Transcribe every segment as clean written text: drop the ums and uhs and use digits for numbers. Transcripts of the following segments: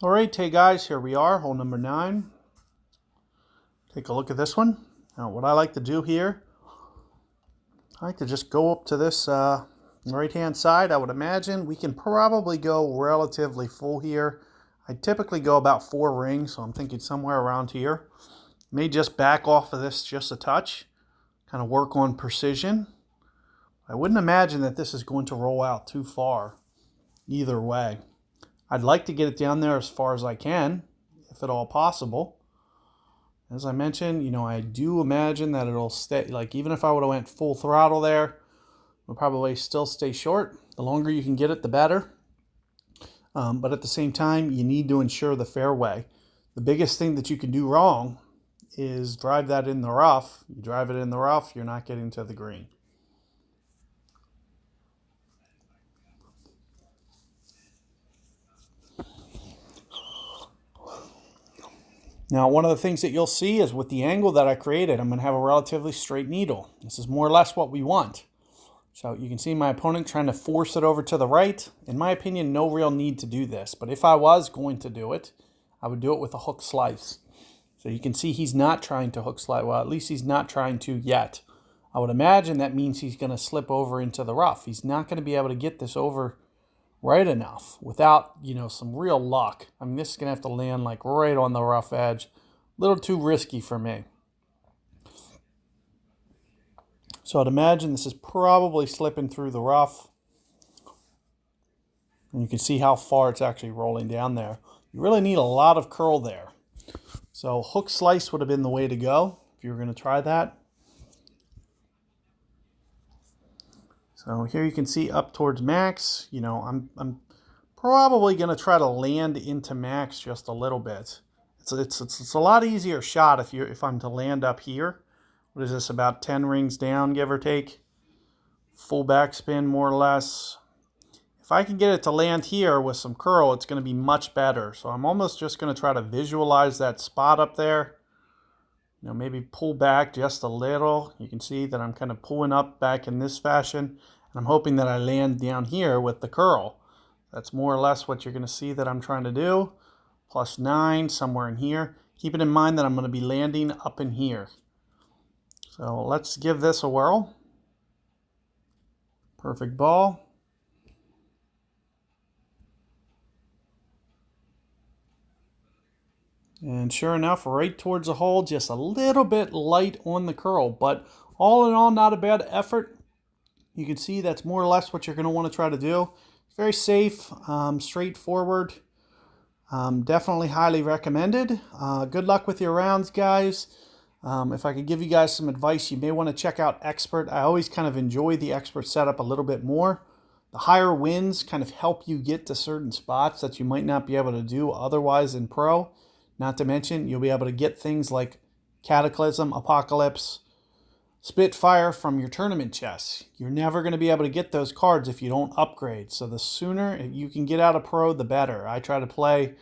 All right, hey guys, here we are, hole number 9. Take a look at this one. Now, what I like to do here, I like to just go up to this right-hand side. I would imagine we can probably go relatively full here. I typically go about 4 rings, so I'm thinking somewhere around here. May just back off of this just a touch, kind of work on precision. I wouldn't imagine that this is going to roll out too far either way. I'd like to get it down there as far as I can, if at all possible. As I mentioned, I do imagine that it'll stay, like even if I would have went full throttle there, it'll probably still stay short. The longer you can get it, the better. But at the same time, you need to ensure the fairway. The biggest thing that you can do wrong is drive that in the rough. You drive it in the rough, you're not getting to the green. Now, one of the things that you'll see is with the angle that I created, I'm going to have a relatively straight needle. This is more or less what we want. So you can see my opponent trying to force it over to the right. In my opinion, no real need to do this. But if I was going to do it, I would do it with a hook slice. So you can see he's not trying to hook slice. Well, at least he's not trying to yet. I would imagine that means he's going to slip over into the rough. He's not going to be able to get this over right enough without, some real luck. I mean, this is going to have to land like right on the rough edge. A little too risky for me. So I'd imagine this is probably slipping through the rough. And you can see how far it's actually rolling down there. You really need a lot of curl there. So hook slice would have been the way to go if you were going to try that. So here you can see up towards max. I'm probably going to try to land into max just a little bit. It's a lot easier shot if I'm to land up here. What is this, about 10 rings down, give or take? Full backspin, more or less. If I can get it to land here with some curl, it's going to be much better. So I'm almost just going to try to visualize that spot up there. Maybe pull back just a little. You can see that I'm kind of pulling up back in this fashion. And I'm hoping that I land down here with the curl. That's more or less what you're going to see that I'm trying to do. +9, somewhere in here. Keeping in mind that I'm going to be landing up in here. So let's give this a whirl. Perfect ball. And sure enough, right towards the hole, just a little bit light on the curl. But all in all, not a bad effort. You can see that's more or less what you're going to want to try to do. Very safe, straightforward. Definitely highly recommended. Good luck with your rounds, guys. If I could give you guys some advice, you may want to check out Expert. I always kind of enjoy the Expert setup a little bit more. The higher wins kind of help you get to certain spots that you might not be able to do otherwise in Pro. Not to mention, you'll be able to get things like Cataclysm, Apocalypse, Spitfire from your tournament chests. You're never going to be able to get those cards if you don't upgrade. So the sooner you can get out of Pro, the better. I try to play,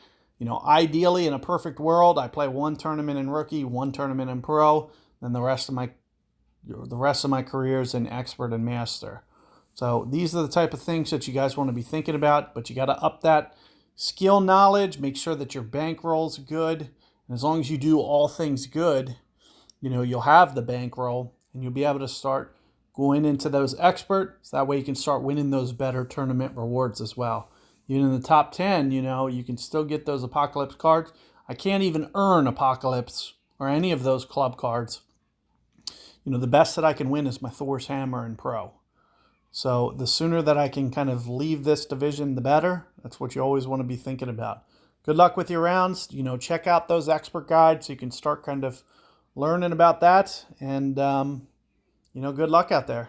ideally in a perfect world, I play 1 tournament in Rookie, 1 tournament in Pro, then the rest of my careers in Expert and Master. So these are the type of things that you guys want to be thinking about, but you got to up that skill knowledge, make sure that your bankroll's good. And as long as you do all things good, you'll have the bankroll and you'll be able to start going into those experts. That way you can start winning those better tournament rewards as well. Even in the top 10, you can still get those Apocalypse cards. I can't even earn Apocalypse or any of those club cards. The best that I can win is my Thor's Hammer in Pro. So the sooner that I can kind of leave this division, the better. That's what you always want to be thinking about. Good luck with your rounds. Check out those expert guides so you can start kind of learning about that. And, good luck out there.